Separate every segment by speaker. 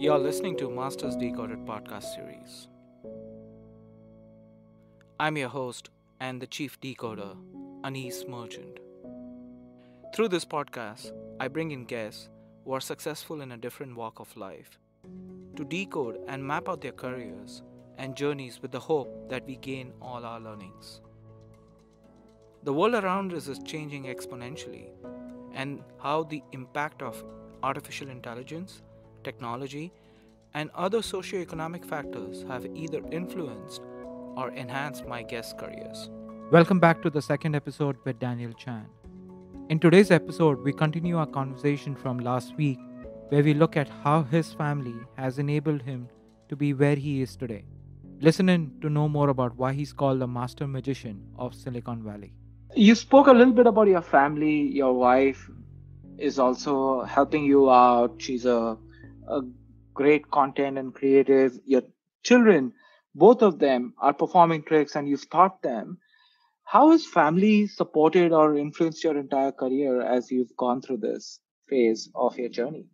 Speaker 1: You're listening to Masters Decoded podcast series. I'm your host and the chief decoder, Anis Merchant. Through this podcast, I bring in guests who are successful in a different walk of life to decode and map out their careers and journeys with the hope that we gain all our learnings. The world around us is changing exponentially, and how the impact of artificial intelligence, technology, and other socioeconomic factors have either influenced or enhanced my guests' careers. Welcome back to the second episode with Daniel Chan. In today's episode, we continue our conversation from last week, where we look at how his family has enabled him to be where he is today. Listen in to know more about why he's called the master magician of Silicon Valley.
Speaker 2: You spoke a little bit about your family. Your wife is also helping you out. She's a great content and creative. Your children, both of them, are performing tricks and you've taught them. How has family supported or influenced your entire career as you've gone through this phase of your journey?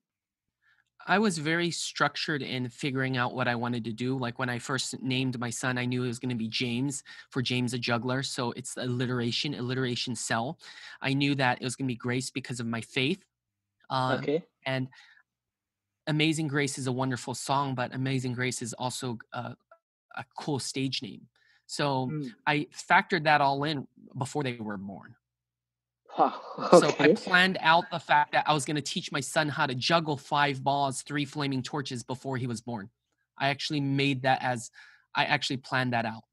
Speaker 3: I was very structured in figuring out what I wanted to do. Like when I first named my son, I knew it was going to be James, for James a Juggler. So it's alliteration cell. I knew that it was going to be Grace because of my faith.
Speaker 2: Okay.
Speaker 3: And Amazing Grace is a wonderful song, but Amazing Grace is also a cool stage name. So
Speaker 2: Hmm.
Speaker 3: I factored that all in before they were born.
Speaker 2: Wow.
Speaker 3: So I
Speaker 2: Okay.
Speaker 3: planned out the fact that I was going to teach my son how to juggle 5 balls, 3 flaming torches before he was born. I actually planned that out.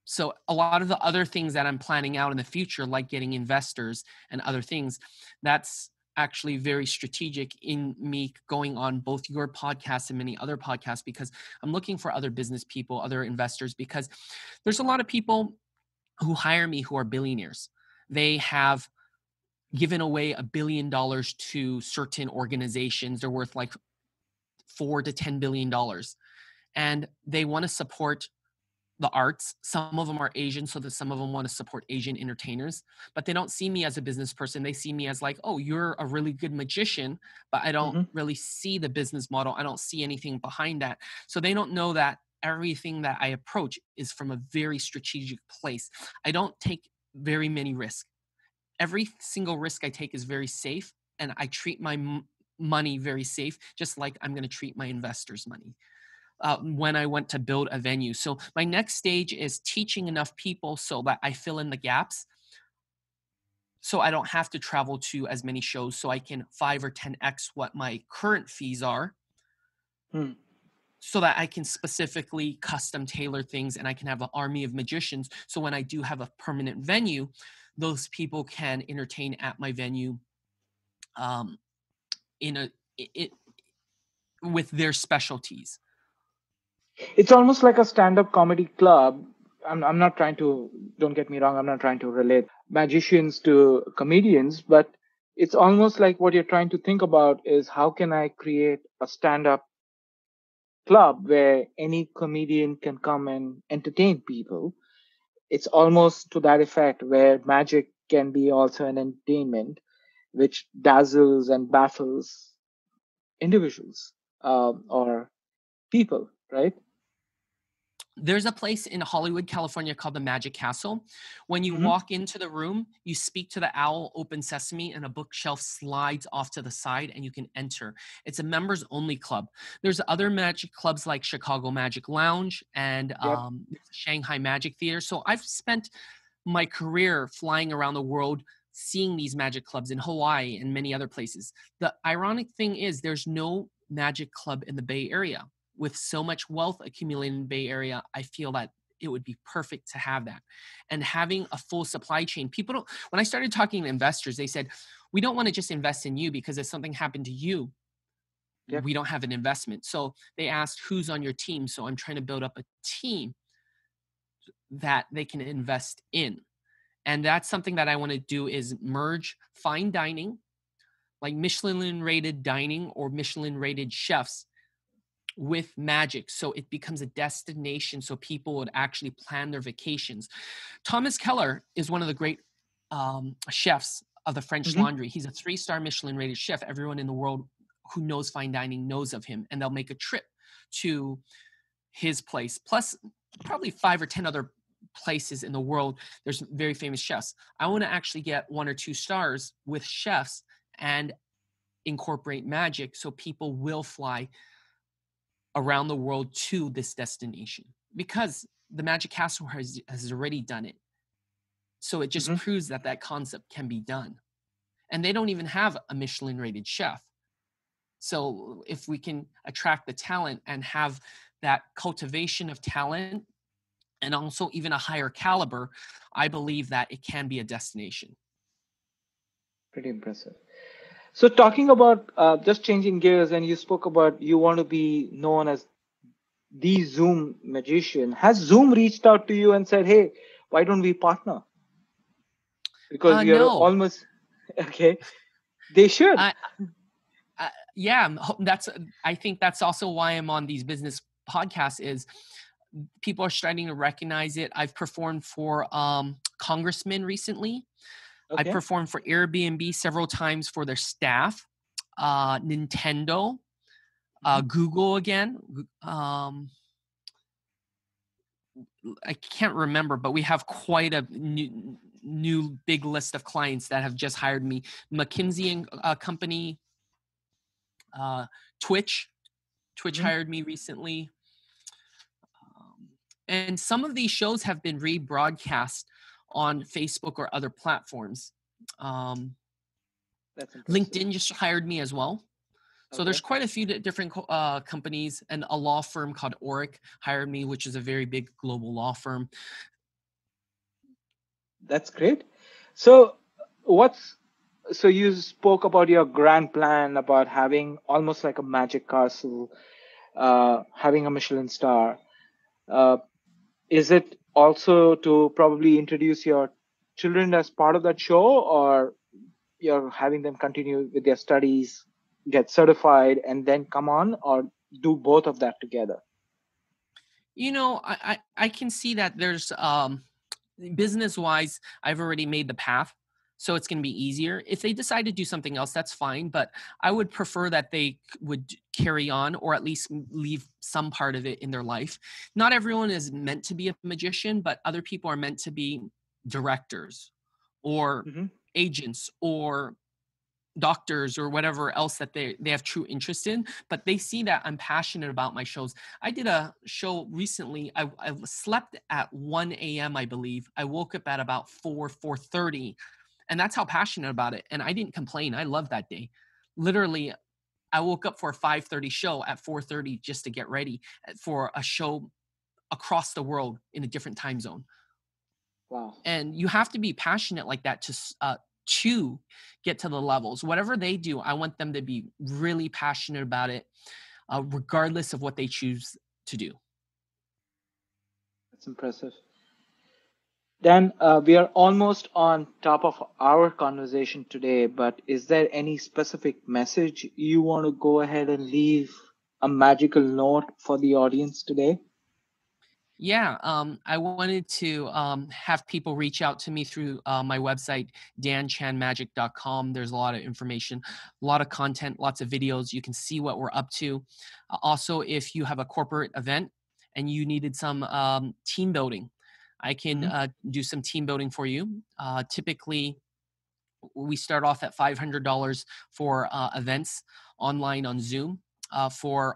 Speaker 3: So a lot of the other things that I'm planning out in the future, like getting investors and other things, that's actually very strategic in me going on both your podcast and many other podcasts, because I'm looking for other business people, other investors, because there's a lot of people who hire me who are billionaires. They have given away $1 billion to certain organizations. They're worth like $4 to $10 billion. And they want to support the arts. Some of them are Asian, so that some of them want to support Asian entertainers, but they don't see me as a business person. They see me as like, oh, you're a really good magician, but I don't
Speaker 2: Mm-hmm.
Speaker 3: really see the business model. I don't see anything behind that. So they don't know that everything that I approach is from a very strategic place. I don't take very many risks. Every single risk I take is very safe, and I treat my money very safe, just like I'm going to treat my investors' money. When I went to build a venue. So my next stage is teaching enough people so that I fill in the gaps, so I don't have to travel to as many shows, so I can 5 or 10x what my current fees are,
Speaker 2: Hmm.
Speaker 3: so that I can specifically custom tailor things, and I can have an army of magicians. So when I do have a permanent venue, those people can entertain at my venue um, in a it, with their specialties.
Speaker 2: It's almost like a stand-up comedy club. I'm not trying to, don't get me wrong, I'm not trying to relate magicians to comedians, but it's almost like what you're trying to think about is how can I create a stand-up club where any comedian can come and entertain people. It's almost to that effect where magic can be also an entertainment which dazzles and baffles individuals or people, right?
Speaker 3: There's a place in Hollywood, California called the Magic Castle. When you
Speaker 2: Hmm.
Speaker 3: walk into the room, you speak to the owl, open sesame, and a bookshelf slides off to the side and you can enter. It's a members only club. There's other magic clubs like Chicago Magic Lounge and
Speaker 2: Yep.
Speaker 3: Shanghai Magic Theater. So I've spent my career flying around the world seeing these magic clubs in Hawaii and many other places. The ironic thing is there's no magic club in the Bay Area. With so much wealth accumulated in the Bay Area, I feel that it would be perfect to have that. And having a full supply chain, people don't, when I started talking to investors, they said, we don't want to just invest in you because if something happened to you,
Speaker 2: Yep.
Speaker 3: we don't have an investment. So they asked, who's on your team? So I'm trying to build up a team that they can invest in. And that's something that I want to do is merge fine dining, like Michelin rated dining or Michelin rated chefs, with magic, so it becomes a destination so people would actually plan their vacations. Thomas Keller is one of the great chefs of the French
Speaker 2: Hmm.
Speaker 3: Laundry. He's a 3-star Michelin rated chef. Everyone in the world who knows fine dining knows of him, and they'll make a trip to his place, plus probably 5 or 10 other places in the world. There's very famous chefs. I want to actually get 1 or 2 stars with chefs and incorporate magic, so people will fly around the world to this destination, because the Magic Castle has already done it. So it just proves that that concept can be done. And they don't even have a Michelin rated chef. So if we can attract the talent and have that cultivation of talent and also even a higher caliber, I believe that it can be a destination.
Speaker 2: Pretty impressive. So talking about just changing gears, and you spoke about you want to be known as the Zoom magician. Has Zoom reached out to you and said, hey, why don't we partner? Because we are
Speaker 3: No.
Speaker 2: almost, okay. They should.
Speaker 3: Yeah, I think that's also why I'm on these business podcasts, is people are starting to recognize it. I've performed for congressmen recently.
Speaker 2: Okay.
Speaker 3: I performed for AirBnB several times for their staff, Nintendo, Google again. I can't remember, but we have quite a new big list of clients that have just hired me. McKinsey and Company, Twitch hired me recently. And some of these shows have been rebroadcast on Facebook or other platforms. LinkedIn just hired me as well. So there's quite a few different companies, and a law firm called Oric hired me, which is a very big global law firm.
Speaker 2: That's great. So you spoke about your grand plan about having almost like a magic castle, having a Michelin star. Is it also to probably introduce your children as part of that show, or you're having them continue with their studies, get certified, and then come on, or do both of that together?
Speaker 3: I can see that there's business wise, I've already made the path, so it's going to be easier. If they decide to do something else, that's fine, but I would prefer that they would carry on, or at least leave some part of it in their life. Not everyone is meant to be a magician, but other people are meant to be directors or agents or doctors or whatever else that they have true interest in, but they see that I'm passionate about my shows. I did a show recently. I slept at 1 a.m. I believe. I woke up at about 4:30, and that's how passionate about it. And I didn't complain. I loved that day. Literally, I woke up for a 5:30 show at 4:30 just to get ready for a show across the world in a different time zone.
Speaker 2: Wow.
Speaker 3: And you have to be passionate like that to get to the levels. Whatever they do, I want them to be really passionate about it, regardless of what they choose to do.
Speaker 2: That's impressive. Dan, we are almost on top of our conversation today, but is there any specific message you want to go ahead and leave a magical note for the audience today?
Speaker 3: Yeah, I wanted to have people reach out to me through my website, danchanmagic.com. There's a lot of information, a lot of content, lots of videos. You can see what we're up to. Also, if you have a corporate event and you needed some team building, I can do some team building for you. Typically, we start off at $500 for events online on Zoom for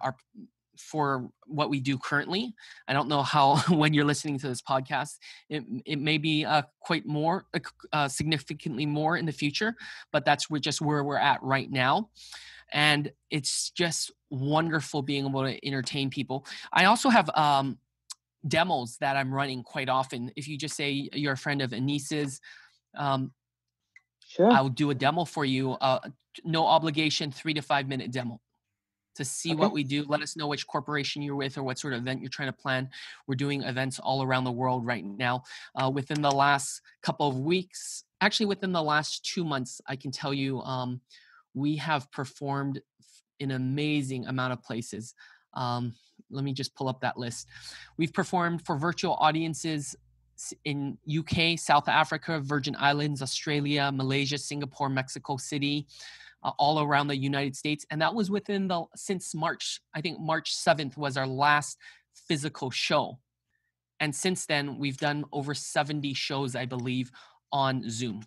Speaker 3: what we do currently. I don't know how, when you're listening to this podcast, it may be quite more, significantly more in the future, but that's just where we're at right now. And it's just wonderful being able to entertain people. I also have demos that I'm running quite often. If you just say you're a friend of Anis's,
Speaker 2: sure,
Speaker 3: I'll do a demo for you. No obligation, 3 to 5 minute demo to see what we do. Let us know which corporation you're with or what sort of event you're trying to plan. We're doing events all around the world right now. Within the last couple of weeks, actually within the last 2 months, I can tell you we have performed in an amazing amount of places. Let me just pull up that list. We've performed for virtual audiences in UK, South Africa, Virgin Islands, Australia, Malaysia, Singapore, Mexico City, all around the United States. And that was since March. I think March 7th was our last physical show. And since then, we've done over 70 shows, I believe, on Zoom.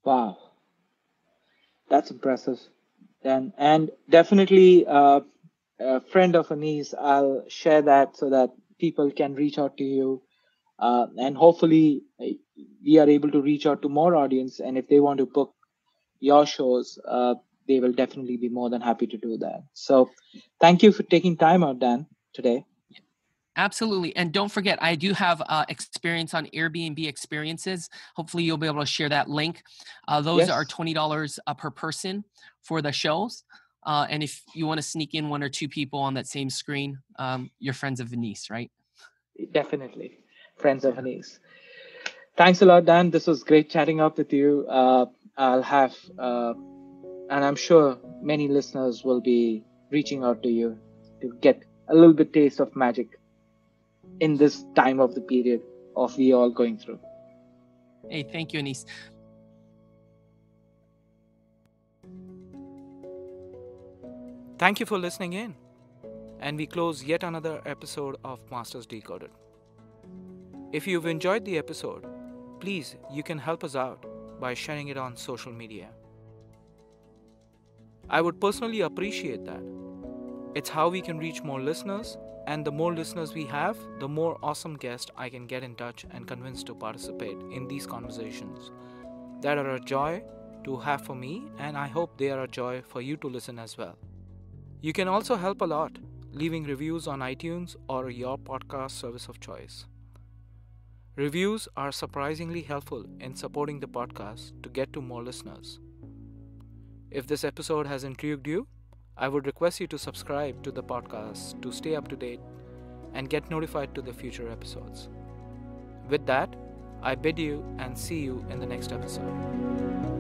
Speaker 2: Wow. That's impressive. And definitely a friend of Anis, I'll share that so that people can reach out to you. And hopefully we are able to reach out to more audience. And if they want to book your shows, they will definitely be more than happy to do that. So thank you for taking time out, Dan, today.
Speaker 3: Absolutely. And don't forget, I do have experience on Airbnb experiences. Hopefully you'll be able to share that link. Those are $20 per person for the shows. And if you want to sneak in one or two people on that same screen, you're friends of Anis, right?
Speaker 2: Definitely. Friends of Anis. Thanks a lot, Dan. This was great chatting up with you. I'll have, and I'm sure many listeners will be reaching out to you to get a little bit taste of magic in this time of the period of we all going through.
Speaker 3: Hey, thank you, Anis.
Speaker 1: Thank you for listening in. And we close yet another episode of Masters Decoded. If you've enjoyed the episode, please, you can help us out by sharing it on social media. I would personally appreciate that. It's how we can reach more listeners, and the more listeners we have, the more awesome guests I can get in touch and convince to participate in these conversations that are a joy to have for me, and I hope they are a joy for you to listen as well. You can also help a lot leaving reviews on iTunes or your podcast service of choice. Reviews are surprisingly helpful in supporting the podcast to get to more listeners. If this episode has intrigued you, I would request you to subscribe to the podcast to stay up to date and get notified to the future episodes. With that, I bid you and see you in the next episode.